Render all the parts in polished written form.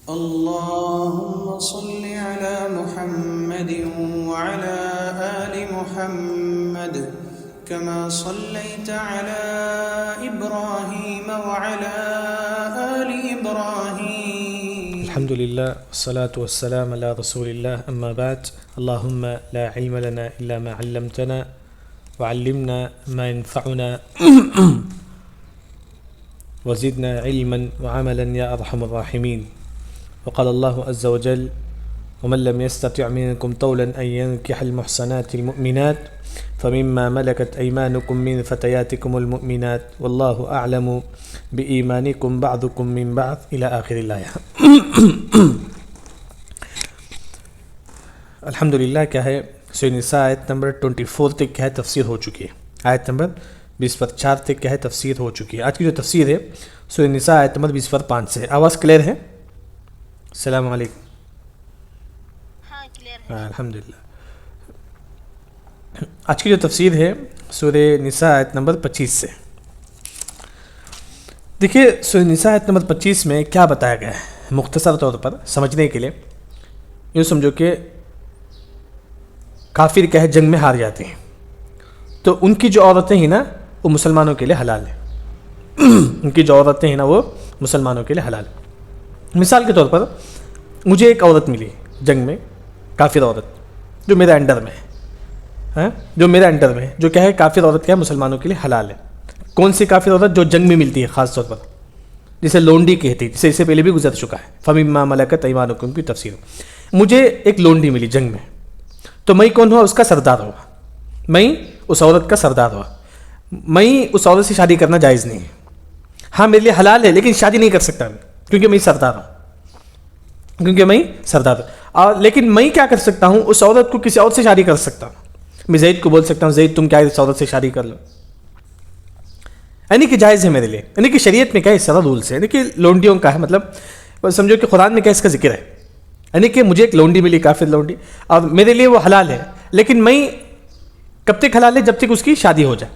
اللهم صل على محمد وعلى آل محمد كما صليت على إبراهيم وعلى آل إبراهيم. الحمد لله والصلاة والسلام على رسول الله. أما بعد، اللهم لا علم لنا إلا ما علمتنا وعلمنا ما ينفعنا وزدنا علما وعملا يا أرحم الراحمين. وقال الله عز وجل: ومن لم يستطع منكم طولا أن ينكح المحصنات المؤمنات فمما ملكت أيمانكم من فتياتكم المؤمنات والله أعلم بإيمانكم بعضكم من بعض إلى آخر الآية. الحمدللہ کیا ہے سورہ نساء آیت نمبر 24 تک کیا ہے تفسیر ہو چکی ہے. آیت نمبر 20/4 تک کیا ہے تفسیر ہو چکی ہے. آج کی جو تفسیر ہے سورہ نساء آیت نمبر 20/5 سے. آواز کلیئر ہے؟ السلام علیکم. ہاں کلیئر ہے. الحمدللہ. آج کی جو تفسیر ہے سورہ نساء آیت نمبر 25 سے. دیکھیے سورہ نساء آیت نمبر 25 میں کیا بتایا گیا ہے مختصر طور پر سمجھنے کے لیے. یوں سمجھو کہ کافر کیا ہے جنگ میں ہار جاتے ہیں تو ان کی جو عورتیں ہیں نا وہ مسلمانوں کے لیے حلال ہیں. ان کی جو عورتیں ہیں نا وہ مسلمانوں کے لیے حلال ہیں. مثال کے طور پر مجھے ایک عورت ملی جنگ میں، کافر عورت جو میرے انڈر میں ہے، جو کیا ہے کافر عورت کیا ہے مسلمانوں کے لیے حلال ہے. کون سی کافر عورت؟ جو جنگ میں ملتی ہے، خاص طور پر جسے لونڈی کہتی ہے، جسے اس سے پہلے بھی گزر چکا ہے. فَمِمَّا مَلَكَتْ أَيْمَانُكُمْ کی تفسیر. مجھے ایک لونڈی ملی جنگ میں تو میں کون ہوا؟ اس کا سردار ہوا. میں اس عورت کا سردار ہوا. میں اس عورت سے شادی کرنا جائز نہیں ہے. ہاں میرے لیے حلال ہے لیکن شادی نہیں کر سکتا میں، کیونکہ میں سردار ہوں. اور لیکن میں کیا کر سکتا ہوں؟ اس عورت کو کسی اور سے شادی کر سکتا ہوں. میں زید کو بول سکتا ہوں زید تم کیا اس عورت سے شادی کر لو، یعنی کہ جائز ہے میرے لیے. یعنی کہ شریعت میں کیا اس طرح رولس ہے، یعنی کہ لونڈیوں کا ہے. مطلب سمجھو کہ قرآن میں کیا اس کا ذکر ہے. یعنی کہ مجھے ایک لونڈی ملی، کافر لونڈی، اور میرے لیے وہ حلال ہے، لیکن میں کب تک حلال ہے؟ جب تک اس کی شادی ہو جائے.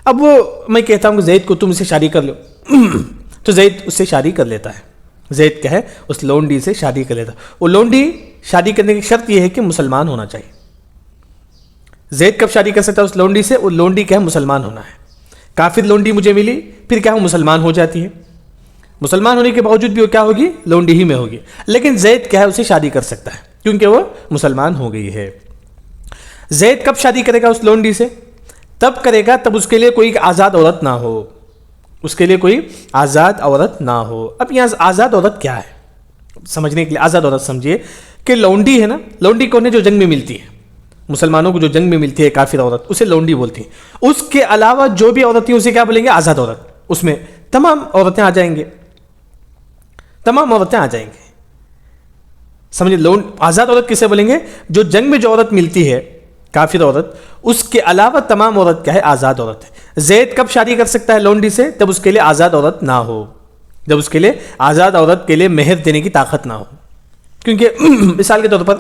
اب وہ میں کہتا ہوں کہ زید کو تم اسے شادی کر لو تو زید اس سے شادی کر لیتا ہے. زید کیا ہے اس لونڈی سے شادی کر لیتا ہے. وہ لونڈی شادی کرنے کی شرط یہ ہے کہ مسلمان ہونا چاہیے. زید کب شادی کر سکتا ہے اس لونڈی سے؟ وہ لونڈی کیا ہے مسلمان ہونا ہے. کافر لونڈی مجھے ملی، پھر کیا وہ مسلمان ہو جاتی ہے. مسلمان ہونے کے باوجود بھی وہ کیا ہوگی؟ لونڈی ہی میں ہوگی. لیکن زید کیا ہے اسے شادی کر سکتا ہے کیونکہ وہ مسلمان ہو گئی ہے. زید کب شادی کرے گا اس لونڈی سے؟ تب کرے گا تب اس کے لیے کوئی آزاد عورت نہ ہو. اس کے لیے کوئی آزاد عورت نہ ہو. اب یہاں آزاد عورت کیا ہے سمجھنے کے لیے آزاد عورت سمجھیے کہ لونڈی ہے نا، لونڈی کون ہے؟ جو جنگ میں ملتی ہے، مسلمانوں کو جو جنگ میں ملتی ہے کافر عورت، اسے لونڈی بولتی ہیں. اس کے علاوہ جو بھی عورتیں اسے کیا بولیں گے؟ آزاد عورت. اس میں تمام عورتیں آ جائیں گے، تمام عورتیں آ جائیں گے. سمجھے؟ آزاد عورت کسے بولیں گے؟ جو جنگ میں جو عورت ملتی ہے کافر عورت، اس کے علاوہ تمام عورت کیا ہے؟ آزاد عورت ہے. زید کب شادی کر سکتا ہے لونڈی سے؟ جب اس کے لیے آزاد عورت نہ ہو، جب اس کے لیے آزاد عورت کے لیے مہر دینے کی طاقت نہ ہو. کیونکہ مثال کے طور پر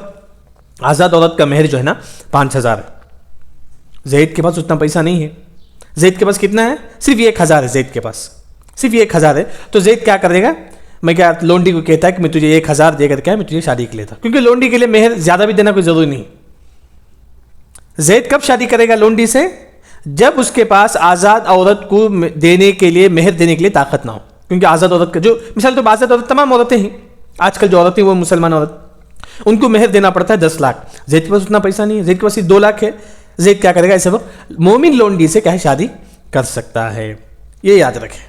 آزاد عورت کا مہر جو ہے نا 5000 ہے. زید کے پاس اتنا پیسہ نہیں ہے. زید کے پاس کتنا ہے؟ صرف 1000 ہے. زید کے پاس صرف 1000 ہے. تو زید کیا کرے گا؟ میں کیا لونڈی کو کہتا ہے کہ میں تجھے 1000 دے کر کیا میں تجھے شادی کر لیتا، کیونکہ لونڈی کے لیے مہر زیادہ بھی دینا کوئی ضروری نہیں. زید کب شادی کرے گا لونڈی سے؟ جب اس کے پاس آزاد عورت کو دینے کے لیے مہر دینے کے لیے طاقت نہ ہو. کیونکہ آزاد عورت کا جو مثال تو آزاد عورت تمام عورتیں ہیں، آج کل جو عورتیں وہ مسلمان عورت، ان کو مہر دینا پڑتا ہے 10 لاکھ. زید کے پاس اتنا پیسہ نہیں ہے. زید کے پاس 2 لاکھ ہے. زید کیا کرے گا؟ ایسے وقت مومن لونڈی سے کیا ہے شادی کر سکتا ہے. یہ یاد رکھیں.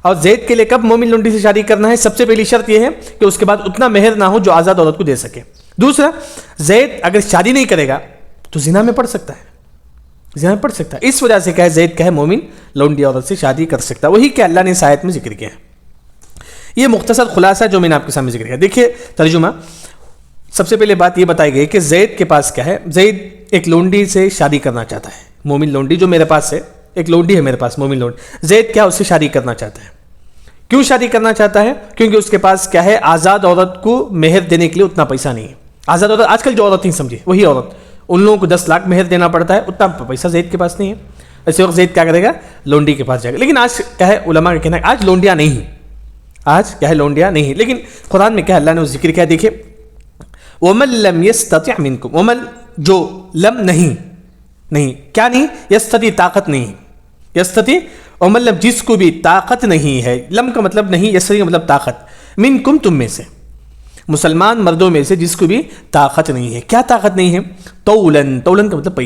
اور زید کے لیے کب مومن لونڈی سے شادی کرنا ہے؟ سب سے پہلی شرط یہ ہے کہ اس کے بعد اتنا مہر نہ ہو جو آزاد عورت کو دے سکے. دوسرا، زید اگر شادی نہیں کرے گا تو زنا میں پڑ سکتا ہے، زنا میں پڑ سکتا ہے. اس وجہ سے کیا ہے زید کیا ہے مومن لونڈی عورت سے شادی کر سکتا ہے. وہی کہ اللہ نے اس آیت میں ذکر کیا ہے. یہ مختصر خلاصہ جو میں نے آپ کے سامنے ذکر کیا. دیکھیے ترجمہ. سب سے پہلے بات یہ بتائی گئی کہ زید کے پاس کیا ہے؟ زید ایک لونڈی سے شادی کرنا چاہتا ہے. مومن لونڈی جو میرے پاس ہے، ایک لونڈی ہے میرے پاس مومن لونڈی. زید کیا اس سے شادی کرنا چاہتا ہے. کیوں شادی کرنا چاہتا ہے؟ کیونکہ اس کے پاس کیا ہے آزاد عورت کو مہر دینے کے لیے اتنا پیسہ نہیں ہے. آزاد عورت آج کل جو عورت نہیں سمجھے وہی عورت، ان لوگوں کو 10 لاکھ مہر دینا پڑتا ہے، اتنا پیسہ زید کے پاس نہیں ہے. ایسے وقت زید کیا کرے گا؟ لونڈی کے پاس جائے گا. لیکن آج کیا ہے علماء کا کہنا ہے آج لونڈیاں نہیں ہیں. آج کیا ہے لونڈیاں نہیں ہیں. لیکن قرآن میں کیا اللہ نے اس ذکر کیا دیکھیں وَمَن لَمْ يَسْتَطِعْ مِنْكُمْ وَمَن جو لم نہیں کیا نہیں یستطیع طاقت نہیں یستطیع وَمَن لم جس کو بھی طاقت نہیں ہے لم کا مطلب نہیں یستطیع کا مطلب طاقت منکم تم میں سے مسلمان مردوں میں سے جس کو بھی طاقت نہیں ہے. کیا طاقت نہیں ہے؟ طولن کا مطلب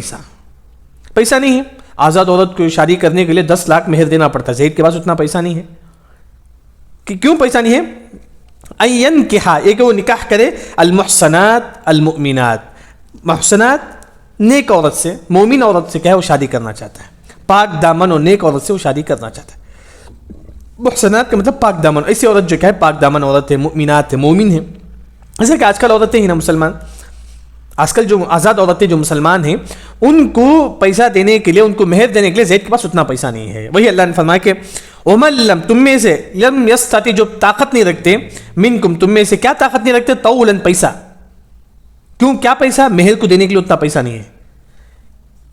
پیسہ نہیں ہے. آزاد عورت کو شادی کرنے کے لیے 10 لاکھ مہر دینا پڑتا ہے. زید کے پاس اتنا پیسہ نہیں ہے. کہ کیوں پیسہ نہیں ہے؟ این کہا ایک وہ نکاح کرے المحسنات المؤمنات محسنات نیک عورت سے مومن عورت سے کیا ہے وہ شادی کرنا چاہتا ہے. پاک دامن اور نیک عورت سے وہ شادی کرنا چاہتا ہے. محسنات کا مطلب پاک دامن. ایسی عورت جو کیا ہے پاک دامن عورت ہے مؤمنات ہے مومن ہے. جیسے کہ آج کل عورتیں ہیں نا مسلمان آج کل جو آزاد عورتیں جو مسلمان ہیں ان کو پیسہ دینے کے لیے ان کو مہر دینے کے لیے زید کے پاس اتنا پیسہ نہیں ہے. وہی اللہ نے فرمایا کہ وَمَن لَمْ تم میں سے لم یستطع جو طاقت نہیں رکھتے منکم تم میں سے کیا طاقت نہیں رکھتے طولاً پیسہ. کیوں کیا پیسہ؟ مہر کو دینے کے لیے اتنا پیسہ نہیں ہے.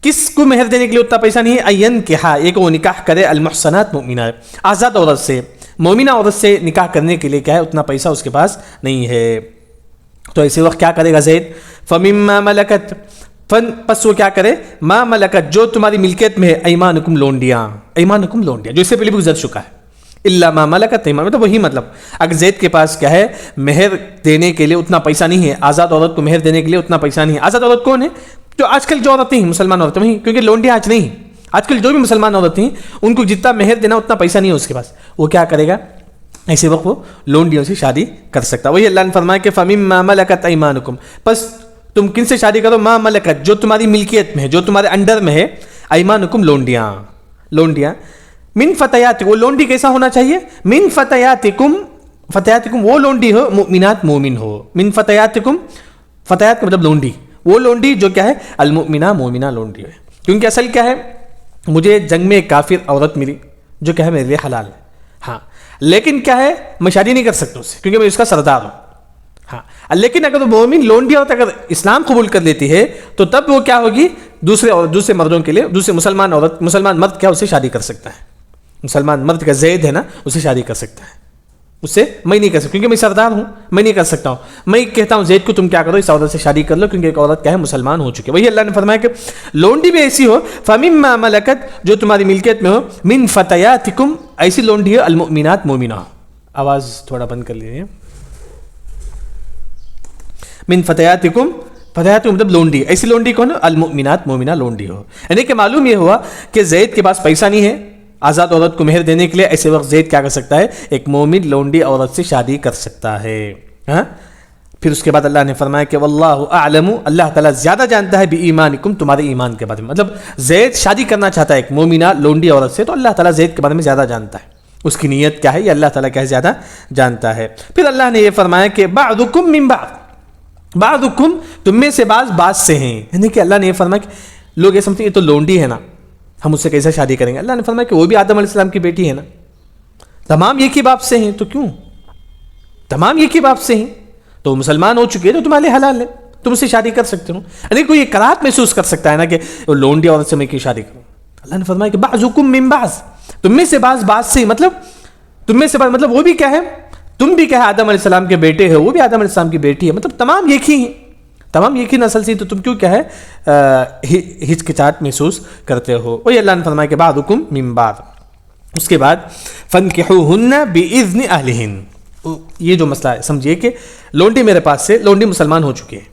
کس کو مہر دینے کے لیے اتنا پیسہ نہیں ہے؟ این کہا ایک وہ نکاح کرے المحسنات مؤمنات آزاد عورت سے مومنہ عورت سے نکاح کرنے کے لیے کیا ہے اتنا پیسہ اس کے پاس نہیں ہے. تو ایسے وقت کیا کرے گا زید؟ فَمِمَّا مَلَكَتْ پس وہ کیا کرے ما ملکت جو تمہاری ملکیت میں ہے ایمانکم لونڈیاں جو اس سے پہلے بھی گزر چکا ہے. الا ما ملکت ایمان مطلب وہی مطلب اگر زید کے پاس کیا ہے مہر دینے کے لیے اتنا پیسہ نہیں ہے آزاد عورت کو مہر دینے کے لیے اتنا پیسہ نہیں ہے. آزاد عورت کون ہے؟ جو آج کل جو عورتیں ہیں مسلمان عورتیں وہی کیونکہ لونڈیاں آج نہیں آج کل جو بھی مسلمان عورتیں ہیں ان کو جتنا مہر دینا اتنا پیسہ نہیں ہے اس کے پاس. وہ کیا کرے گا ایسے وقت وہ لونڈیوں سے شادی کر سکتا. وہی اللہ نے فرمایا کہ فَمِمَّا مَلَكَتْ أَيْمَانُكُمْ پس تم کن سے شادی کرو ما ملکت جو تمہاری ملکیت میں ہے جو تمہارے انڈر میں ہے ایمانکم لونڈیاں من فتیات وہ لونڈی کیسا ہونا چاہیے؟ من فتیاتکم وہ لونڈی ہو مؤمنات مومن ہو. من فتیاتکم فتیات کا مطلب لونڈی وہ لونڈی جو کیا ہے المؤمنہ مومنہ لونڈی ہے. کیونکہ اصل کیا ہے مجھے جنگ میں ایک کافر عورت ملی جو کیا ہے میرے لیے حلال ہے ہاں لیکن کیا ہے میں شادی نہیں کر سکتا اس سے کیونکہ میں اس کا سردار ہوں ہاں. لیکن اگر وہ مومن لونڈی عورت اگر اسلام قبول کر لیتی ہے تو تب وہ کیا ہوگی دوسرے مردوں کے لیے دوسرے مسلمان مرد کیا اسے شادی کر سکتا ہے. مسلمان مرد کا زید ہے نا اسے شادی کر سکتا ہے. اس سے میں نہیں کر سکتا کیونکہ میں سردار ہوں میں نہیں کر سکتا ہوں. میں کہتا ہوں زید کو تم کیا کرو اس عورت سے شادی کر لو کیونکہ ایک عورت کیا ہے مسلمان ہو چکی ہے. وہی اللہ نے فرمایا کہ لونڈی بھی ایسی ہو فَمِمَّا مَلَكَتْ جو تمہاری ملکیت میں ہو من فتیاتکم ایسی لونڈی ہو المؤمنات مومنہ. آواز تھوڑا بند کر لیجیے. من فتیاتکم مطلب لونڈی ایسی لونڈی کون ہے المؤمنات مومنہ لونڈی ہو. یعنی کہ معلوم یہ ہوا کہ زید کے پاس پیسہ نہیں ہے آزاد عورت کو مہر دینے کے لیے. ایسے وقت زید کیا کر سکتا ہے ایک مومن لونڈی عورت سے شادی کر سکتا ہے ہاں. پھر اس کے بعد اللہ نے فرمایا کہ واللہ اعلم اللہ تعالیٰ زیادہ جانتا ہے بایمانکم تمہارے ایمان کے بارے میں. مطلب زید شادی کرنا چاہتا ہے ایک مومنہ لونڈی عورت سے تو اللہ تعالیٰ زید کے بارے میں زیادہ جانتا ہے اس کی نیت کیا ہے یہ اللہ تعالیٰ کیا ہے زیادہ جانتا ہے. پھر اللہ نے یہ فرمایا کہ بعضکم من بعضکم تم میں سے بعض سے ہیں. یعنی کہ اللہ نے یہ فرمایا کہ لوگ یہ سمجھتے ہیں یہ تو لونڈی ہے نا ہم اس سے کیسے شادی کریں گے. اللہ نے فرمایا کہ وہ بھی آدم علیہ السلام کی بیٹی ہے نا تمام ایک ہی باپ سے ہیں تو کیوں تمام ایک ہی باپ سے ہیں تو مسلمان ہو چکے تو تمہارے حلال ہے تم اس سے شادی کر سکتے ہو. یعنی کوئی یہ کراہت محسوس کر سکتا ہے نا کہ وہ لونڈی عورت سے میں کیوں شادی کروں. اللہ نے فرمایا کہ بعضکم من بعض تم میں سے بعض سے مطلب تم میں سے بعض مطلب وہ بھی کیا ہے تم بھی کیا ہے آدم علیہ السلام کے بیٹے ہو وہ بھی آدم علیہ السلام کی بیٹی ہے مطلب تمام ایک ہی ہیں تمام ایک ہی نسل سے تو تم کیوں کیا ہے ہچکچاہٹ محسوس کرتے ہو. وہی اللہ نے فرمایا کہ بعضکم من بعض. اس کے بعد فانکحوہن باذن اہلہن. یہ جو مسئلہ ہے سمجھیے کہ لونڈی میرے پاس سے لونڈی مسلمان ہو چکی ہے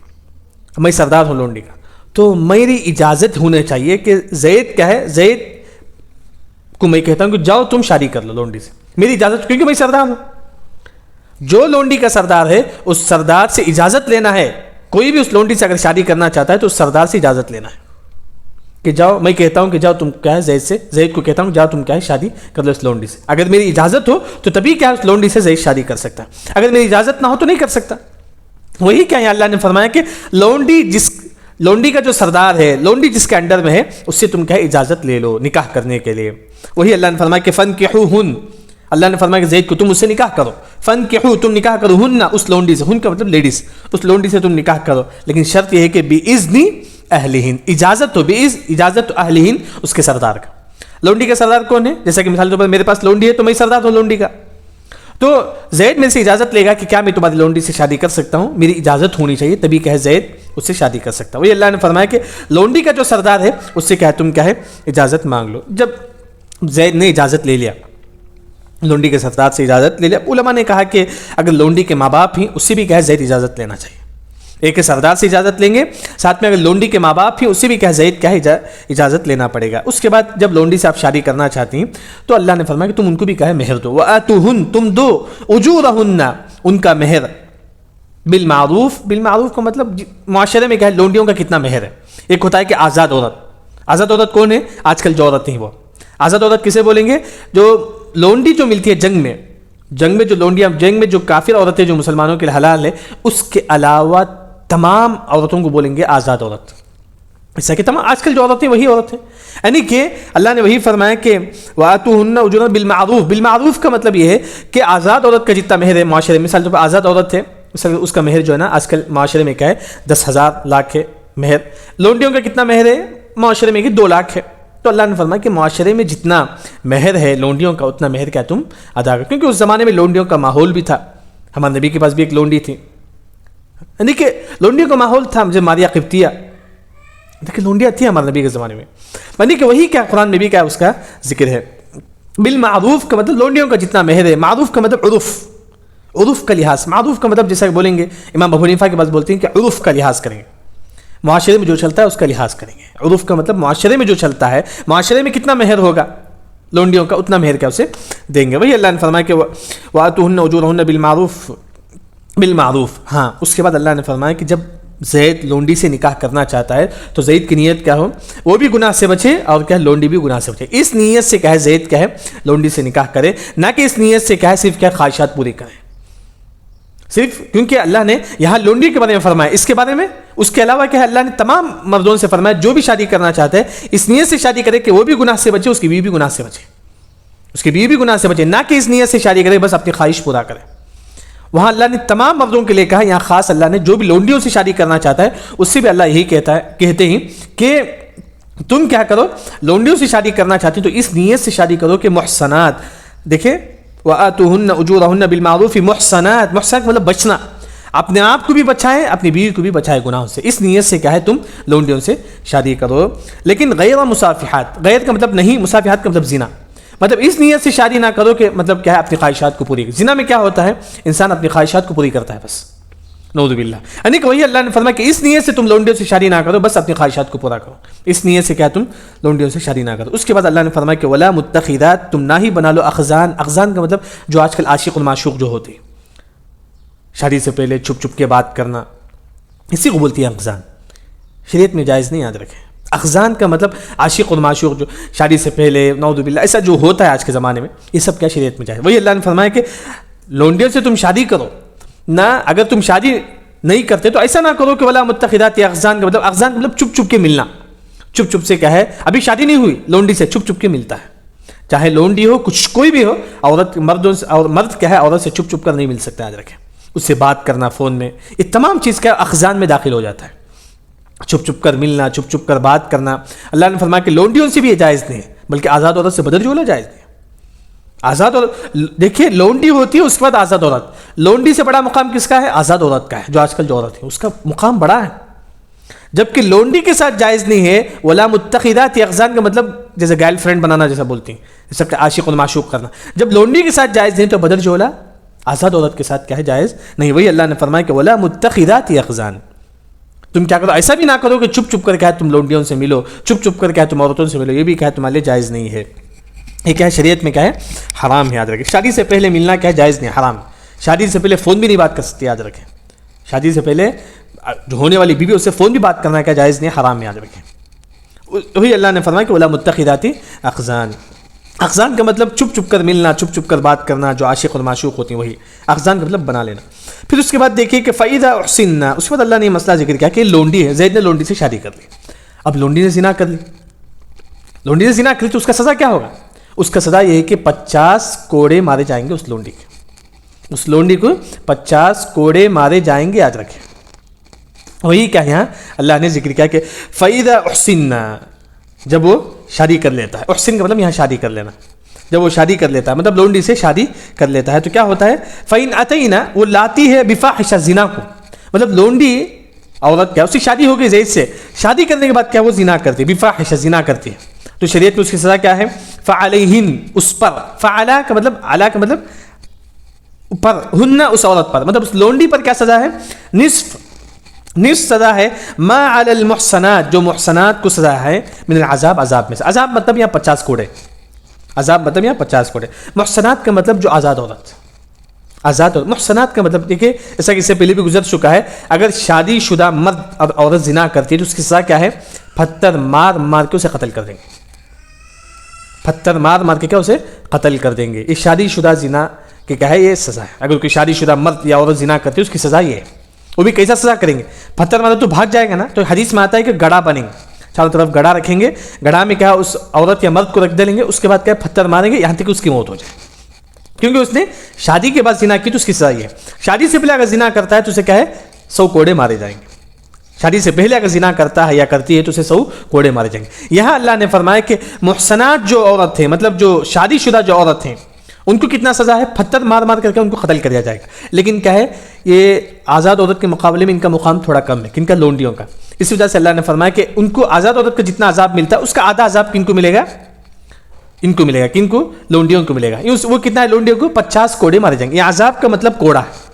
میں سردار ہوں لونڈی کا تو میری اجازت ہونے چاہیے کہ زید کیا ہے زید کو میں کہتا ہوں کہ جاؤ تم شادی کر لو لونڈی سے میری اجازت کیونکہ میں سردار ہوں. جو لونڈی کا سردار ہے اس سردار سے اجازت لینا ہے. کوئی بھی اس لونڈی سے اگر شادی کرنا چاہتا ہے تو اس سردار سے اجازت لینا ہے کہ جاؤ میں کہتا ہوں کہ جاؤ تم کیا ہے زید کو کہتا ہوں جاؤ تم کیا ہے شادی کر لو اس لونڈی سے. اگر میری اجازت ہو تو تبھی کیا اس لونڈی سے زید شادی کر سکتا ہے اگر میری اجازت نہ ہو تو نہیں کر سکتا. وہی کیا ہے اللہ نے فرمایا کہ لونڈی کا جو سردار ہے لونڈی جس کے انڈر میں ہے اس سے تم کیا ہے اجازت لے لو نکاح کرنے کے لیے. وہی اللہ نے فرمایا کہ فنکحوہن اللہ نے فرمایا کہ زید کو تم اس سے نکاح کرو فنکحو تم نکاح کرو ہن اس لونڈی سے ہن کا مطلب لیڈیز اس لونڈی سے تم نکاح کرو لیکن شرط یہ ہے کہ باذن اہلہن اجازت ہو اجازت اہلہن اس کے سردار کا. لونڈی کا سردار کون ہے جیسا کہ مثال کے طور پر میرے پاس لونڈی ہے تو میں سردار ہوں لونڈی کا تو زید میرے سے اجازت لے گا کہ کیا میں تمہاری لونڈی سے شادی کر سکتا ہوں، میری اجازت ہونی چاہیے تبھی کہ زید اس سے شادی کر سکتا ہے۔ وہی اللہ نے فرمایا کہ لونڈی کا جو سردار ہے اس سے کیا ہے تم کیا ہے اجازت مانگ لو۔ جب زید نے اجازت لے لیا، لونڈی کے سردار سے اجازت لے لیا، علماء نے کہا کہ اگر لونڈی کے ماں باپ ہی اس سے بھی کیا ہے زید اجازت لینا چاہیے، ایک سردار سے اجازت لیں گے، ساتھ میں اگر لونڈی کے ماں باپ ہی اس سے بھی کیا زید کیا ہے اجازت لینا پڑے گا۔ اس کے بعد جب لونڈی سے آپ شادی کرنا چاہتی ہیں تو اللہ نے فرمایا کہ تم ان کو بھی کیا ہے مہر دو، وآتوہن تم دو اجورہن ان کا مہر، بالمعروف، بالمعروف کا مطلب معاشرے میں کیا ہے لونڈیوں کا کتنا مہر ہے۔ ایک ہوتا ہے کہ آزاد عورت، آزاد عورت کون ہے؟ آج کل جو عورتیں ہیں وہ آزاد عورت کسے بولیں گے؟ جو لونڈی جو ملتی ہے جنگ میں جو لونڈیاں، جنگ میں جو کافر عورتیں جو مسلمانوں کے لیے حلال ہے، اس کے علاوہ تمام عورتوں کو بولیں گے آزاد عورت۔ ایسا کہ تمام آج کل جو عورتیں وہی عورت ہیں، یعنی کہ اللہ نے وہی فرمایا کہ وآتوہن اجورا بالمعروف، بالمعروف کا مطلب یہ ہے کہ آزاد عورت کا جتنا مہر ہے معاشرے میں، مثال طور پر آزاد عورت ہے اس کا مہر جو ہے نا آج کل معاشرے میں کیا ہے 10,000 لاکھ ہے مہر، لونڈیوں کا کتنا مہر ہے معاشرے میں کہ 2 لاکھ ہے۔ تو اللہ نے فرمایا کہ معاشرے میں جتنا مہر ہے لونڈیوں کا اتنا مہر کیا تم ادا کرو، کیونکہ اس زمانے میں لونڈیوں کا ماحول بھی تھا۔ ہمارے نبی کے پاس بھی ایک لونڈی تھی، یعنی کہ لونڈیوں کا ماحول تھا، مجھے ماریہ قبطیہ، دیکھیں لونڈیاں تھیں ہمارے نبی کے زمانے میں، یعنی کہ وہی کیا قرآن میں بھی کیا اس کا ذکر ہے۔ بالمعروف کا مطلب لونڈیوں کا جتنا مہر ہے، معروف کا مطلب عرف کا لحاظ، معروف کا مطلب جیسا کہ بولیں گے امام ابو حنیفہ کے پاس بولتے ہیں کہ عرف کا لحاظ کریں گے، معاشرے میں جو چلتا ہے اس کا لحاظ کریں گے۔ عرف کا مطلب معاشرے میں جو چلتا ہے، معاشرے میں کتنا مہر ہوگا لونڈیوں کا اتنا مہر کیا اسے دیں گے۔ وہی اللہ نے فرمایا کہ وآتوہن اجورہن بالمعروف۔ ہاں اس کے بعد اللہ نے فرمایا کہ جب زید لونڈی سے نکاح کرنا چاہتا ہے تو زید کی نیت کیا ہو، وہ بھی گناہ سے بچے اور کیا لونڈی بھی گناہ سے بچے، اس نیت سے کیا ہے زید کیا ہے لونڈی سے نکاح کرے، نہ کہ اس نیت سے کیا ہے صرف کیا خواہشات پوری کرے، صرف کیونکہ اللہ نے یہاں لونڈی کے بارے میں فرمایا، اس کے بارے میں اس کے علاوہ کیا ہے اللہ نے تمام مردوں سے فرمایا جو بھی شادی کرنا چاہتے ہیں اس نیت سے شادی کرے کہ وہ بھی گناہ سے بچے، اس کی بیوی بھی گناہ سے بچے، اس کی بیوی بھی گناہ سے بچے، نہ کہ اس نیت سے شادی کرے بس اپنی خواہش پورا کرے۔ وہاں اللہ نے تمام مردوں کے لیے کہا، یہاں خاص اللہ نے جو بھی لونڈیوں سے شادی کرنا چاہتا ہے اس سے بھی اللہ یہی کہتے ہیں کہ تم کیا کرو، لونڈیوں سے شادی کرنا چاہتے ہیں تو اس نیت سے شادی کرو کہ محسنات، دیکھیں وآتوہن اجورہن بالمعروف، محسنات، محسنات مطلب بچنا، اپنے آپ کو بھی بچائے اپنی بیوی کو بھی بچائے گناہوں سے، اس نیت سے کیا ہے تم لونڈیوں سے شادی کرو، لیکن غیر مصافحات، غیر کا مطلب نہیں، مصافحات کا مطلب زنا، مطلب اس نیت سے شادی نہ کرو کہ مطلب کیا ہے اپنی خواہشات کو پوری، زنا میں کیا ہوتا ہے انسان اپنی خواہشات کو پوری کرتا ہے بس، نعوذ باللہ، یعنی کہ وہی اللہ نے فرمایا کہ اس نیت سے تم لونڈیوں سے شادی نہ کرو، بس اپنی خواہشات کو پورا کرو، اس نیت سے کیا تم لونڈیوں سے شادی نہ کرو۔ اس کے بعد اللہ نے فرمایا کہ ولا متخذات، تم نہ ہی بنا لو اخذان، اخذان کا مطلب جو آج کل عاشق اور معشوق جو ہوتے ہیں، شادی سے پہلے چھپ چھپ کے بات کرنا، اسی کو بولتی ہے اخذان، شریعت میں جائز نہیں، یاد رکھیں۔ اخذان کا مطلب عاشق اور معشوق جو شادی سے پہلے، نعوذ باللہ، ایسا جو ہوتا ہے آج کے زمانے میں، یہ سب کیا شریعت میں جائز۔ وہی اللہ نے فرمایا کہ لونڈیوں سے تم شادی کرو نہ، اگر تم شادی نہیں کرتے تو ایسا نہ کرو کہ ولا متخذات، اخذان کا مطلب، اخذان کا مطلب چھپ چھپ کے ملنا، چھپ چھپ سے کیا ہے ابھی شادی نہیں ہوئی لونڈی سے چھپ چھپ کے ملتا ہے، چاہے لونڈی ہو کچھ کوئی بھی ہو، عورت مردوں سے، اور مرد کیا ہے عورت سے چھپ چھپ کر نہیں مل سکتا، یاد رکھیں، اس سے بات کرنا فون میں، یہ تمام چیز کیا اخذان میں داخل ہو جاتا ہے، چھپ چھپ کر ملنا، چھپ چھپ کر بات کرنا۔ اللہ نے فرمایا کہ لونڈیوں سے بھی یہ جائز نہیں ہے، بلکہ آزاد عورت سے بدر جولا جائز نہیں ہے۔ آزاد عورت دیکھیے لونڈی ہوتی ہے، اس کے بعد آزاد عورت، لونڈی سے بڑا مقام کس کا ہے؟ آزاد عورت کا ہے، جو آج کل جو عورت ہے اس کا مقام بڑا ہے، جبکہ لونڈی کے ساتھ جائز نہیں ہے۔ ولا متخذات اخذان کا مطلب جیسے گرل فرینڈ بنانا جیسا بولتی ہیں، جیسا کہ عاشق و معشوق کرنا، جب لونڈی کے ساتھ جائز نہیں تو بدر جولا آزاد عورت کے ساتھ کیا ہے جائز نہیں۔ وہی اللہ نے فرمایا کہ ولا متخذات اخذان، تم کیا کرو ایسا بھی نہ کرو کہ چھپ چھپ کر کیا ہے تم لونڈیوں سے ملو، چھپ چھپ کر کیا ہے تم عورتوں سے ملو، یہ بھی کیا ہے تمہارے لیے جائز نہیں ہے، یہ کیا ہے شریعت میں کیا ہے حرام ہے، یاد رکھیں۔ شادی سے پہلے ملنا کیا ہے جائز نہیں، حرام، شادی سے پہلے فون بھی نہیں بات کر سکتے، یاد رکھیں، شادی سے پہلے جو ہونے والی بیوی اس سے فون بھی بات کرنا کیا جائز نہیں، حرام ہے، یاد رکھیں۔ وہی اللہ نے فرمایا کہ ولا متخذات اخذان، اخذان کا مطلب چھپ چھپ کر ملنا، چھپ چھپ کر بات کرنا، جو عاشق اور معشوق ہوتی ہیں، وہی اخذان کا مطلب بنا لینا۔ پھر اس کے بعد دیکھیے کہ فَإِذَا أُحْسِنَّ، اس کے بعد اللہ نے یہ مسئلہ ذکر کیا کہ لونڈی ہے، زید نے لونڈی سے شادی کر لی، اب لونڈی نے زنا کر لی، لونڈی نے زنا کر لی تو اس کا سزا کیا ہوگا؟ اس کا سزا یہ ہے کہ 50 کوڑے مارے جائیں گے اس لونڈی کے، اس لونڈی کو 50 کوڑے مارے جائیں گے، یاد رکھیں۔ وہی کیا یہاں اللہ نے ذکر کیا کہ فَإِذَا أُحْسِنَّ، جب وہ شادی کر لیتا ہے، احسن کا مطلب یہاں شادی کر لینا، جب وہ شادی کر لیتا ہے مطلب لونڈی سے شادی کر لیتا ہے تو کیا ہوتا ہے فَإِنْ أَتَيْنَا وہ لاتی ہے بِفَاحِشَةٍ زنا کو مطلب لونڈی عورت کیا اس کی شادی ہو گئی زید سے شادی کرنے کے بعد کیا وہ زنا کرتی ہے بِفَاحِشَةٍ زنا کرتی ہے تو شریعت میں اس کی سزا کیا ہے فَعَلَيْهِنْ اس پر فعلا کا مطلب اعلیٰ کا مطلب پر ہن اس عورت پر مطلب اس لونڈی پر کیا سزا ہے نصف سزا ہے ما علی المحصنات جو محصنات کو سزا ہے من العذاب عذاب میں سے عذاب مطلب یہاں 50 کوڑے عذاب مطلب یہاں 50 کوڑے محصنات کا مطلب جو آزاد عورت محصنات کا مطلب دیکھیں ایسا کہ اس سے پہلے بھی گزر چکا ہے اگر شادی شدہ مرد اور عورت زنا کرتی ہے تو اس کی سزا کیا ہے پتھر مار کے اسے قتل کر دیں گے پتھر مار کے کیا اسے قتل کر دیں گے یہ شادی شدہ زنا کہ کیا ہے یہ سزا ہے اگر کوئی شادی شدہ مرد یا عورت زنا کرتی ہے اس کی سزا یہ ہے وہ بھی کیسا سزا کریں گے پتھر مارے تو بھاگ جائے گا نا تو حدیث میں آتا ہے کہ گڑھا بنیں گے چاروں طرف گڑھا رکھیں گے گڑھا میں کیا اس عورت یا مرد کو رکھ دیں گے اس کے بعد کیا پتھر ماریں گے یہاں تک کہ اس کی موت ہو جائے کیونکہ اس نے شادی کے بعد زنا کی تو اس کی سزا یہ ہے شادی سے پہلے اگر زنا کرتا ہے تو اسے کیا ہے 100 کوڑے مارے جائیں گے شادی سے پہلے اگر زنا کرتا ہے یا کرتی ہے تو اسے 100 کوڑے مارے جائیں گے یہاں اللہ نے فرمایا کہ محصنات جو عورت ہیں مطلب جو شادی شدہ جو عورت ہیں ان کو کتنا سزا ہے پتھر مار کر کے ان کو قتل کر دیا جائے گا لیکن کیا ہے یہ آزاد عورت کے مقابلے میں ان کا مقام تھوڑا کم ہے کن کا لونڈیوں کا اس وجہ سے اللہ نے فرمایا کہ ان کو آزاد عورت کا جتنا عذاب ملتا ہے اس کا آدھا عذاب کن کو ملے گا ان کو ملے گا کن کو لونڈیوں کو ملے گا وہ کتنا ہے لونڈیوں کو 50 کوڑے مارے جائیں گے یہ عذاب کا مطلب کوڑا ہے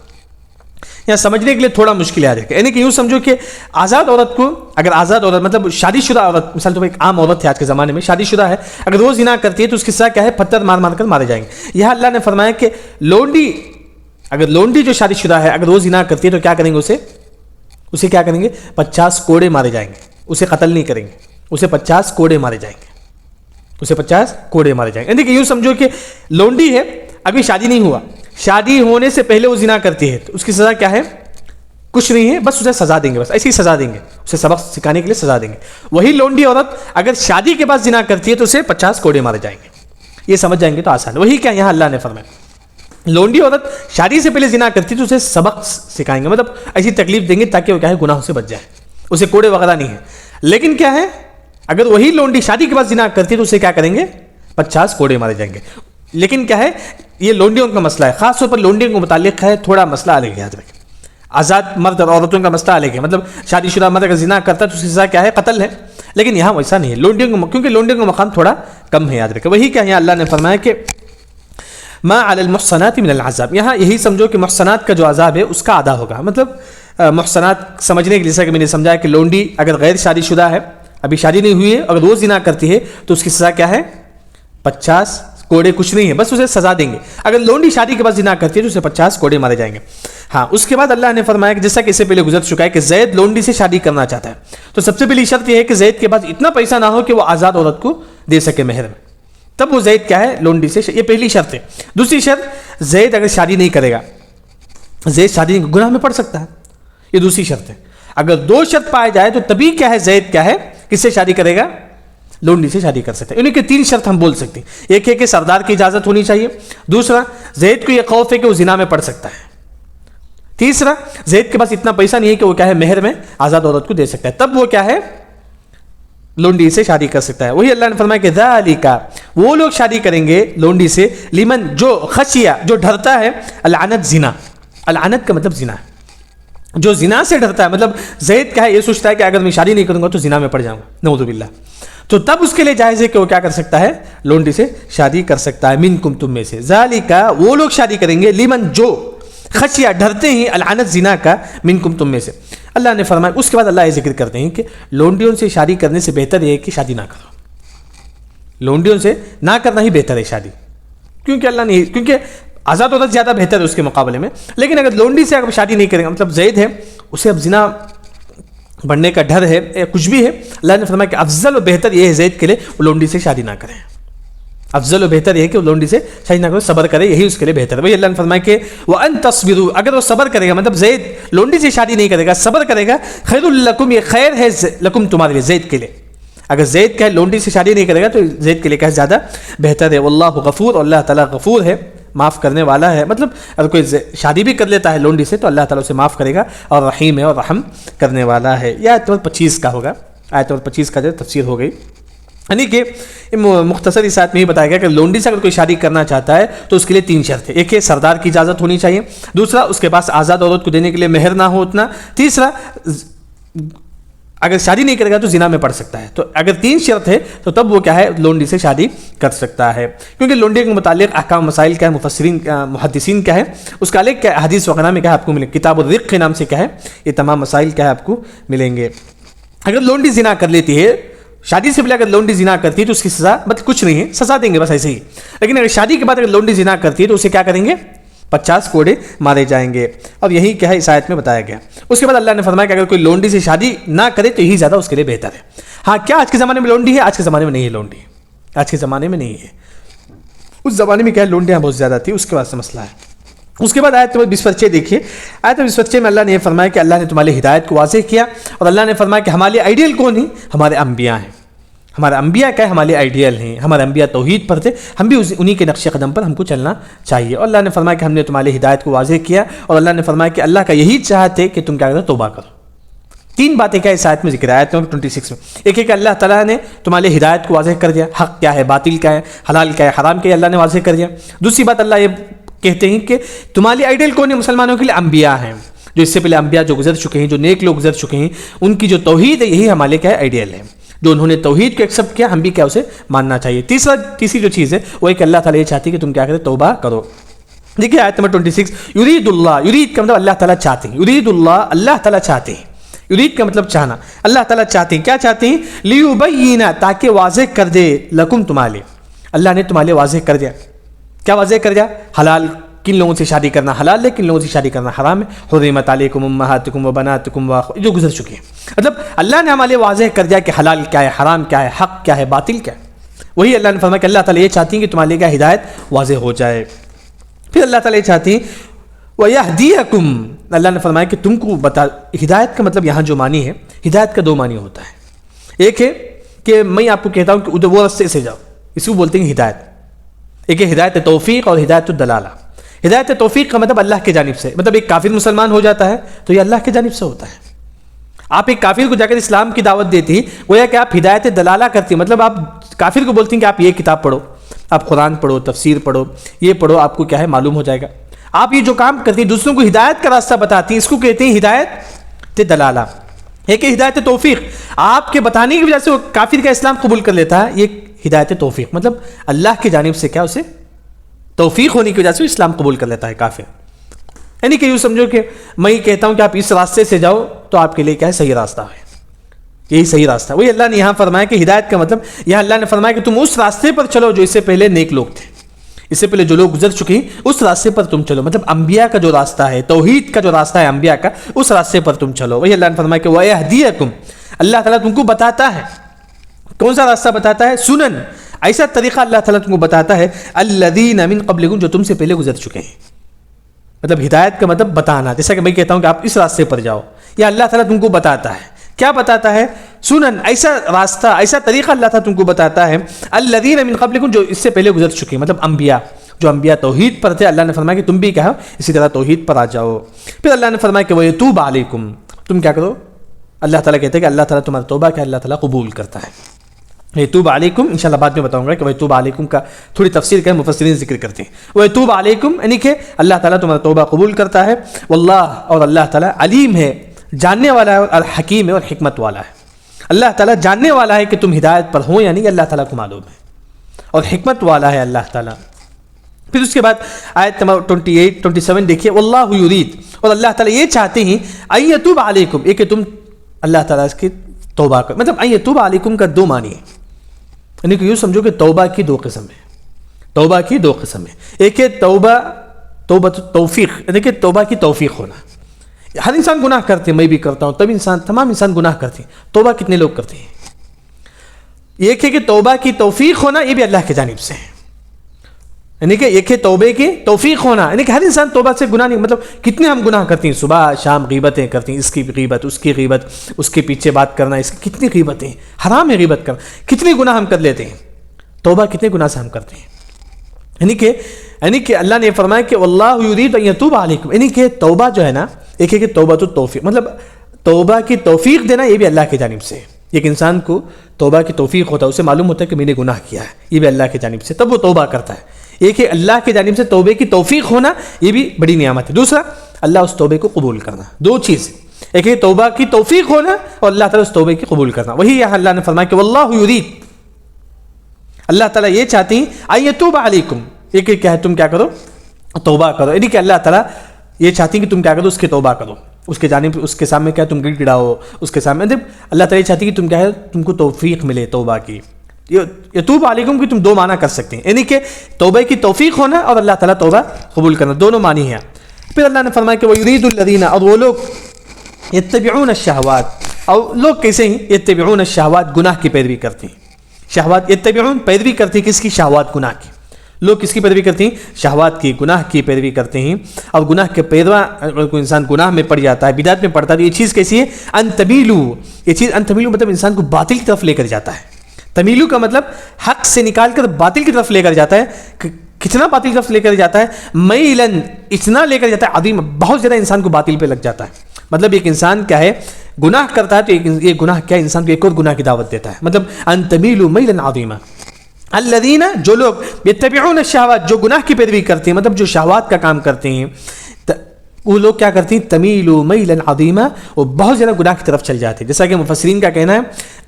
یہاں سمجھنے کے لیے تھوڑا مشکل آ جائے گا یعنی کہ یوں سمجھو کہ آزاد عورت کو اگر آزاد عورت مطلب شادی شدہ عورت مثال تو ایک عام عورت ہے آج کے زمانے میں شادی شدہ ہے اگر وہ زنا کرتی ہے تو اس کی سزا کیا ہے پتھر مار کر مارے جائیں گے یہاں اللہ نے فرمایا کہ لونڈی جو شادی شدہ ہے اگر وہ زنا کرتی ہے تو کیا کریں گے اسے کیا کریں گے 50 کوڑے مارے جائیں گے اسے قتل نہیں کریں گے اسے 50 کوڑے مارے جائیں گے یعنی کہ یوں سمجھو کہ لونڈی ہے ابھی شادی نہیں ہوا شادی ہونے سے پہلے وہ زنا کرتی ہے تو اس کی سزا کیا ہے کچھ نہیں ہے بس اسے سزا دیں گے بس ایسی سزا دیں گے اسے سبق سکھانے کے لیے سزا دیں گے وہی لونڈی عورت اگر شادی کے بعد زنا کرتی ہے تو اسے 50 کوڑے مارے جائیں گے یہ سمجھ جائیں گے تو آسان وہی کیا یہاں اللہ نے فرمایا لونڈی عورت شادی سے پہلے زنا کرتی ہے تو اسے سبق سکھائیں گے مطلب ایسی تکلیف دیں گے تاکہ وہ کیا ہے گناہوں سے بچ جائے اسے کوڑے وغیرہ نہیں ہے لیکن کیا ہے اگر وہی لونڈی شادی کے بعد زنا کرتی ہے تو اسے کیا کریں گے 50 کوڑے مارے جائیں گے لیکن کیا ہے یہ لونڈیوں کا مسئلہ ہے خاص طور پر لونڈیوں کو متعلق ہے تھوڑا مسئلہ الگ ہے یاد رکھیں آزاد مرد اور عورتوں کا مسئلہ الگ ہے مطلب شادی شدہ مرد اگر زنا کرتا ہے تو اس کی سزا کیا ہے قتل ہے لیکن یہاں ویسا نہیں ہے لونڈیوں کو کیونکہ لونڈیوں کا مقام تھوڑا کم ہے یاد رکھیں وہی کیا یہاں اللہ نے فرمایا کہ ما علی المحصنات من العذاب یہاں یہی سمجھو کہ محصنات کا جو عذاب ہے اس کا ادا ہوگا مطلب محصنات سمجھنے کے لیے جیسا کہ میں نے سمجھایا کہ لونڈی اگر غیر شادی شدہ ہے ابھی شادی نہیں ہوئی ہے اگر وہ زنا کرتی ہے تو اس کی سزا کیا ہے 50 کوڑے کچھ نہیں ہے بس اسے سزا دیں گے اگر لونڈی شادی کے بعد زنا کرتی ہے تو اسے 50 کوڑے مارے جائیں گے ہاں اس کے بعد اللہ نے فرمایا کہ جیسا کہ اس سے پہلے گزر چکا ہے کہ زید لونڈی سے شادی کرنا چاہتا ہے تو سب سے پہلی شرط یہ ہے کہ زید کے پاس اتنا پیسہ نہ ہو کہ وہ آزاد عورت کو دے سکے مہر میں تب وہ زید کیا ہے لونڈی سے یہ پہلی شرط ہے دوسری شرط زید اگر شادی نہیں کرے گا زید شادی گناہ میں پڑ سکتا ہے یہ دوسری شرط ہے اگر 2 شرط پائے جائے تو تبھی کیا ہے زید کیا ہے کس سے شادی کرے گا لونڈی سے شادی کر سکتے ہیں انہیں کہ 3 شرط ہم بول سکتے ہیں ایک ہے کہ سردار کی اجازت ہونی چاہیے دوسرا زید کو یہ خوف ہے کہ وہ زنا میں پڑ سکتا ہے تیسرا زید کے پاس اتنا پیسہ نہیں ہے کہ وہ کیا ہے مہر میں آزاد عورت کو دے سکتا ہے تب وہ کیا ہے لونڈی سے شادی کر سکتا ہے وہی اللہ نے فرمایا کہ ذالک وہ لوگ شادی کریں گے لونڈی سے لمن جو خشیہ جو ڈرتا ہے العنت زنا العنت کا مطلب زنا ہے جو زنا سے ڈرتا ہے مطلب زید کیا ہے یہ سوچتا ہے کہ اگر میں شادی نہیں کروں گا تو زنا میں پڑ جاؤں گا نعوذ باللہ تو تب اس کے لیے جائز ہے کہ وہ کیا کر سکتا ہے لونڈی سے شادی کر سکتا ہے منکم تم میں سے ذالک وہ لوگ شادی کریں گے لمن جو خشیہ ڈرتے ہیں العنت زنا کا منکم تم میں سے اللہ نے فرمایا اس کے بعد اللہ یہ ذکر کرتے ہیں کہ لونڈیوں سے شادی کرنے سے بہتر یہ ہے کہ شادی نہ کرو لونڈیوں سے نہ کرنا ہی بہتر ہے شادی کیونکہ اللہ نے کیونکہ آزاد عورت زیادہ بہتر ہے اس کے مقابلے میں لیکن اگر لونڈی سے اگر شادی نہیں کریں گے مطلب زید ہے اسے اب زنا بڑھنے کا ڈر ہے یا کچھ بھی ہے اللہ نے فرمایا کہ افضل و بہتر یہ ہے زید کے لیے وہ لونڈی سے شادی نہ کریں افضل و بہتر یہ ہے کہ وہ لونڈی سے شادی نہ کرے صبر کرے یہی اس کے لیے بہتر ہے وہی اللہ نے فرمایا کہ وَأَن تَصْبِرُوا اگر وہ صبر کرے گا مطلب زید لونڈی سے شادی نہیں کرے گا صبر کرے گا خیر لکم یہ خیر ہے لکم تمہارے لیے زید کے لیے اگر زید کا لونڈی سے شادی نہیں کرے گا تو زید کے لیے کیا زیادہ بہتر ہے واللہ غفور اور اللہ تعالیٰ غفور ہے معاف کرنے والا ہے مطلب اگر کوئی شادی بھی کر لیتا ہے لونڈی سے تو اللہ تعالیٰ اسے معاف کرے گا اور رحیم ہے اور رحم کرنے والا ہے یہ آیت نمبر 25 کا ہوگا آیت نمبر 25 کا جو تفسیر ہو گئی یعنی کہ مختصر اس آیت میں یہ بتایا گیا کہ لونڈی سے اگر کوئی شادی کرنا چاہتا ہے تو اس کے لیے 3 شرط ہے. ایک ہے سردار کی اجازت ہونی چاہیے, دوسرا اس کے پاس آزاد عورت کو دینے کے لیے مہر نہ ہو اتنا, تیسرا اگر شادی نہیں کرے گا تو زنا میں پڑ سکتا ہے. تو اگر 3 شرط ہے تو تب وہ کیا ہے لونڈی سے شادی کر سکتا ہے. کیونکہ لونڈی کے متعلق احکام مسائل کیا ہے, مفسرین محدثین کیا ہے, اس کا الگ کیا حدیث وغیرہ میں کیا ہے آپ کو ملے, کتاب الرق کے نام سے کیا ہے یہ تمام مسائل کیا ہے آپ کو ملیں گے. اگر لونڈی زنا کر لیتی ہے, شادی سے پہلے اگر لونڈی زنا کرتی ہے تو اس کی سزا مطلب کچھ نہیں ہے, سزا دیں گے بس ایسے ہی. لیکن اگر شادی کے بعد اگر لونڈی زنا کرتی ہے تو اسے کیا کریں گے, 50 کوڑے مارے جائیں گے. اور یہی کیا ہے اس آیت میں بتایا گیا. اس کے بعد اللہ نے فرمایا کہ اگر کوئی لونڈی سے شادی نہ کرے تو یہی زیادہ اس کے لیے بہتر ہے. ہاں کیا آج کے زمانے میں لونڈی ہے؟ آج کے زمانے میں نہیں ہے لونڈی, آج کے زمانے میں نہیں ہے. اس زمانے میں کیا ہے لونڈیاں بہت زیادہ تھی, اس کے بعد سے مسئلہ ہے. اس کے بعد آیت نمبر 20 دیکھیے. آیت نمبر 20 میں اللہ نے یہ فرمایا کہ اللہ نے تمہاری ہدایت کو واضح کیا, اور اللہ نے فرمایا کہ ہمارے آئیڈیل کون ہیں, ہمارے انبیاء ہیں. ہمارے انبیاء کیا ہے, ہمارے آئیڈیل ہیں. ہمارے انبیاء توحید پر تھے, ہم بھی انہی کے نقش قدم پر ہم کو چلنا چاہیے. اور اللہ نے فرمایا کہ ہم نے تمہاری ہدایت کو واضح کیا, اور اللہ نے فرمایا کہ اللہ کا یہی چاہت ہے کہ تم کیا کرو, توبہ کرو. 3 باتیں کیا اس آیت میں ذکر ہے, آیت نمبر 26 میں. ایک ہے کہ اللہ تعالیٰ نے تمہاری ہدایت کو واضح کر دیا, حق کیا ہے, باطل کیا ہے, حلال کیا ہے, حرام کیا ہے, اللہ نے واضح کر دیا. دوسری بات اللہ یہ کہتے ہیں کہ تمہاری آئیڈیل کون ہے مسلمانوں کے لیے, انبیاء ہیں. جو اس سے پہلے انبیاء جو گزر چکے ہیں, جو نیک لوگ گزر چکے ہیں, ان کی جو توحید ہے یہی ہمارے کیا ہے آئیڈیل ہے. جو انہوں نے توحید کو ایکسیپٹ کیا, ہم بھی کیا اسے ماننا چاہیے. تیسری جو چیز ہے وہ ہے کہ اللہ تعالیٰ یہ چاہتی ہے کہ تم کیا کرے, توبہ کرو. دیکھیے آیت نمبر 26, یرید اللہ, یرید کا مطلب اللہ تعالیٰ چاہتے ہیں, یرید اللہ اللہ تعالیٰ چاہتے ہیں. یرید کا مطلب چاہنا, اللہ تعالیٰ چاہتے ہیں. کیا چاہتے ہیں, لیبین, تاکہ واضح کر دے, لکم تمہارے, اللہ نے تمہارے واضح کر دیا. کیا واضح کر دیا, حلال کن لوگوں سے شادی کرنا حلال ہے, کن لوگوں سے شادی کرنا حرام ہے. حرمت علیکم امہاتکم و بناتکم جو گزر چکے ہیں. مطلب اللہ نے ہمارے واضح کر دیا کہ حلال کیا ہے, حرام کیا ہے, حق کیا ہے, باطل کیا ہے. وہی اللہ نے فرمایا کہ اللہ تعالیٰ یہ چاہتی ہیں کہ تمہارے کیا ہدایت واضح ہو جائے. پھر اللہ تعالیٰ یہ چاہتی ہیں وَيَهْدِيَكُمْ, اللہ نے فرمایا کہ تم کو بتا. ہدایت کا مطلب یہاں جو معنی ہے, ہدایت کا 2 معنی ہوتا ہے. ایک ہے کہ میں آپ کو کہتا ہوں کہ ادھر وہ راستے سے جاؤ, اس کو بولتے ہیں ہدایت. ایک ہے ہدایت توفیق اور ہدایت الدلالہ. ہدایت توفیق کا مطلب اللہ کی جانب سے, مطلب ایک کافر مسلمان ہو جاتا ہے تو یہ اللہ کی جانب سے ہوتا ہے. آپ ایک کافر کو جا کر اسلام کی دعوت دیتی, گویا کہ آپ ہدایت دلالہ کرتی ہیں. مطلب آپ کافر کو بولتی ہیں کہ آپ یہ کتاب پڑھو, آپ قرآن پڑھو, تفسیر پڑھو, یہ پڑھو, آپ کو کیا ہے معلوم ہو جائے گا. آپ یہ جو کام کرتی ہیں دوسروں کو ہدایت کا راستہ بتاتی ہیں, اس کو کہتے ہیں ہدایت دلالہ. ایک ہے ہدایت توفیق, آپ کے بتانے کی وجہ سے وہ کافر کا اسلام قبول کر لیتا ہے, یہ ہدایت توفیق. مطلب اللہ کی جانب سے کیا اسے توفیق ہونے کی وجہ سے اسلام قبول کر لیتا ہے کافر. یعنی کہ یوں سمجھو کہ میں یہ کہتا ہوں کہ آپ اس راستے سے جاؤ تو آپ کے لیے کیا ہے صحیح راستہ ہے, یہی صحیح راستہ. وہی اللہ نے یہاں فرمایا کہ ہدایت کا مطلب, یہاں اللہ نے فرمایا کہ تم اس راستے پر چلو جو اس سے پہلے نیک لوگ تھے, اس سے پہلے جو لوگ گزر چکے ہیں اس راستے پر تم چلو. مطلب انبیاء کا جو راستہ ہے, توحید کا جو راستہ ہے انبیاء کا, اس راستے پر تم چلو. وہی اللہ نے فرمایا کہ وَيَهْدِيَكُمْ, اللہ تعالیٰ تم کو بتاتا ہے. کون سا راستہ بتاتا ہے, سنن, ایسا طریقہ اللہ تعالیٰ تم کو بتاتا ہے, الذین من قبلکم, جو تم سے پہلے گزر چکے ہیں. مطلب ہدایت کا مطلب بتانا, جیسا کہ میں کہتا ہوں کہ آپ اس راستے پر جاؤ, یا اللہ تعالیٰ تم کو بتاتا ہے. کیا بتاتا ہے, سنن, ایسا راستہ, ایسا طریقہ اللہ تعالیٰ تم کو بتاتا ہے, الذین من قبلکم, جو اس سے پہلے گزر چکے ہیں. مطلب انبیاء, جو انبیاء توحید پر تھے, اللہ نے فرمایا کہ تم بھی کہو اسی طرح توحید پر آ جاؤ. پھر اللہ نے فرمایا کہ وَيَتُوبَ عَلَيْكُمْ, تم کیا کرو, اللہ تعالیٰ کہتے ہیں کہ اللہ تعالیٰ تمہارا توبہ کیا اللہ تعالیٰ قبول کرتا ہے. وَيَتُوبَ عَلَيْكُمْ, انشاءاللہ بعد میں بتاؤں گا کہ وَيَتُوبَ عَلَيْكُمْ کا تھوڑی تفسیر کا مفسرین ذکر کرتے ہیں. وَيَتُوبَ عَلَيْكُمْ یعنی کہ اللہ تعالیٰ تمہارا توبہ قبول کرتا ہے. واللہ, اور اللہ تعالیٰ علیم ہے, جاننے والا ہے, اور حکیم ہے, اور حکمت والا ہے. اللہ تعالیٰ جاننے والا ہے کہ تم ہدایت پر ہو یا نہیں, اللہ تعالیٰ کو معلوم ہے, اور حکمت والا ہے اللہ تعالیٰ. پھر اس کے بعد آیت نمبر 27 دیکھیے, واللہ یرید, اور اللہ تعالیٰ یہ چاہتے ہیں, ان یتوب علیکم, یہ کہ تم اللہ تعالیٰ کی توبہ کرو. مطلب ان یتوب علیکم کا 2 معنی ہے, یعنی کہ یوں سمجھو کہ توبہ کی 2 قسم ہے. توبہ کی 2 قسم ہے. ایک ہے توبہ توفیق, یعنی کہ توبہ کی توفیق ہونا. ہر انسان گناہ کرتے ہیں, میں بھی کرتا ہوں, تمام انسان گناہ کرتے ہیں. توبہ کتنے لوگ کرتے ہیں؟ ایک ہے کہ توبہ کی توفیق ہونا, یہ بھی اللہ کی جانب سے ہے. یعنی کہ ایک ہے توبے کی توفیق ہونا, یعنی کہ ہر انسان توبہ سے گناہ نہیں, مطلب کتنے ہم گناہ کرتے ہیں, صبح شام غیبتیں کرتے ہیں, اس کی غیبت, اس کی غیبت, اس کے پیچھے بات کرنا, اس کی کتنی غیبتیں, حرام ہے غیبت کرنا, کتنے گناہ ہم کر لیتے ہیں. توبہ کتنے گناہ سے ہم کرتے ہیں. یعنی کہ اللہ نے فرمایا کہ واللہ یرید ان یتوب علیکم, یعنی کہ توبہ جو ہے نا, ایک ہے کہ توبہ تو توفیق, مطلب توبہ کی توفیق دینا, یہ بھی اللہ کی جانب سے ہے. ایک انسان کو توبہ کی توفیق ہوتا ہے، اسے معلوم ہوتا ہے کہ میں نے گناہ کیا ہے، یہ بھی اللہ کی جانب سے، تب وہ توبہ کرتا ہے۔ ایک ہے اللہ کی جانب سے توبے کی توفیق ہونا، یہ بھی بڑی نعمت ہے۔ دوسرا اللہ اس توبے کو قبول کرنا، دو چیز، ایک ہے توبہ کی توفیق ہونا اور اللہ تعالیٰ اس توبے کی قبول کرنا۔ وہی یہاں اللہ نے فرمایا کہ واللہ یرید، اللہ تعالیٰ یہ چاہتی ہیں ان یتوب علیکم، یہ کہ کیا ہے تم کیا کرو، توبہ کرو، یعنی کہ اللہ تعالیٰ یہ چاہتی ہیں کہ تم کیا کرو، اس کی توبہ کرو، اس کے جانب، اس کے سامنے کیا تم گڑ گڑاؤ، اس کے سامنے اللہ تعالیٰ یہ چاہتی ہے کہ تم کیا ہے، تم کو توفیق ملے توبہ کی۔ یتوب علیکم کی تم دو معنی کر سکتے ہیں، یعنی کہ توبہ کی توفیق ہونا اور اللہ تعالیٰ توبہ قبول کرنا، دونوں معنی ہیں۔ پھر اللہ نے فرمایا کہ وَيُرِيدُ الَّذِينَ، اور وہ لوگ يَتَّبِعُونَ الشَّهَوَاتِ، اور لوگ کیسے ہیں، يَتَّبِعُونَ الشَّهَوَاتِ، گناہ کی پیروی کرتے ہیں۔ شہوات، يَتَّبِعُون پیروی کرتے ہیں کس کی، شہوات، گناہ کی۔ لوگ کس کی پیروی کرتے ہیں، شہوات کی، گناہ کی پیروی کرتے ہیں۔ اور گناہ کے پیروا، اگر کوئی انسان گناہ میں پڑ جاتا ہے، بدعت میں پڑتا ہے، تو یہ چیز کیسی ہے، ان تمیلو، یہ چیز ان تمیلو مطلب انسان کو باطل کی طرف لے کر جاتا ہے۔ تمیلو کا مطلب حق سے نکال کر باطل کی طرف لے کر جاتا ہے۔ کتنا باطل کی طرف لے کر جاتا ہے، میلن، اتنا لے کر جاتا ہے، عظیم، بہت زیادہ انسان کو باطل پہ لگ جاتا ہے۔ مطلب ایک انسان کیا ہے، گناہ کرتا ہے تو یہ گناہ کیا انسان کو ایک اور گناہ کی دعوت دیتا ہے۔ مطلب ان تمیلو میلا عظیما، الذین، جو لوگ یتبعون الشہوات، جو گناہ کی پیروی کرتے ہیں، مطلب جو شہوات کا کام کرتے ہیں، وہ لوگ کیا کرتے ہیں، تمیلو میلا عظیما، وہ بہت زیادہ گناہ کی طرف چل جاتے ہیں۔ جیسا کہ مفسرین کا کہنا ہے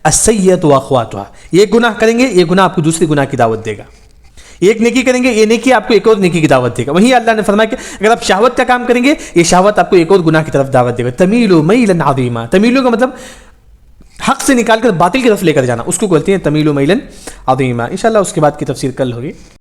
السیئۃ واخواتها، یہ گناہ کریں گے، یہ گناہ آپ کو دوسری گناہ کی دعوت دے گا، ایک نیکی کریں گے، یہ نیکی آپ کو ایک اور نیکی کی دعوت دے گا۔ وہیں اللہ نے فرمایا کہ اگر آپ شہوت کا کام کریں گے، یہ شہوت آپ کو ایک اور گناہ کی طرف دعوت دے گا۔ تمیلو میلا عظیما، تمیلو کا مطلب حق سے نکال کر باطل کی طرف لے کر جانا، اس کو کہتے ہیں تمیلو میلا عظیما۔ انشاءاللہ اس کے بعد کی تفسیر کل ہوگی۔